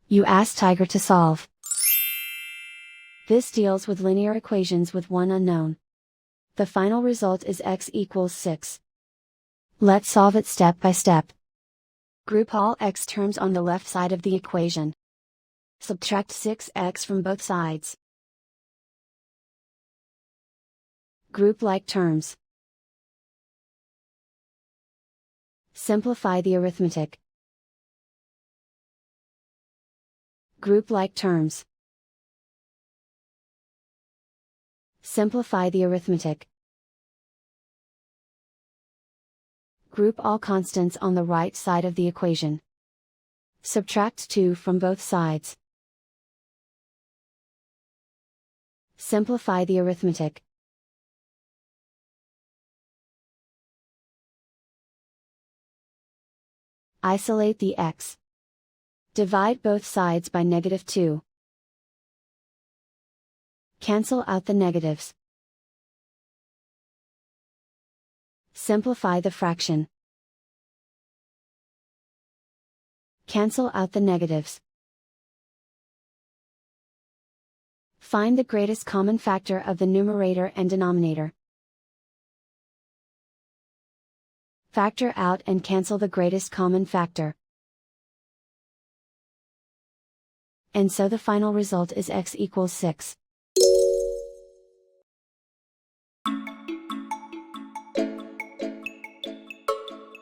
You ask Tiger to solve. This deals with linear equations with one unknown. The final result is x equals 6. Let's solve it step by step. Group all x terms on the left side of the equation. Subtract 6x from both sides. Group like terms. Simplify the arithmetic. Group like terms. Simplify the arithmetic. Group all constants on the right side of the equation. Subtract 2 from both sides. Simplify the arithmetic. Isolate the x. Divide both sides by -2. Cancel out the negatives. Simplify the fraction. Cancel out the negatives. Find the greatest common factor of the numerator and denominator. Factor out and cancel the greatest common factor. And so the final result is x equals 6.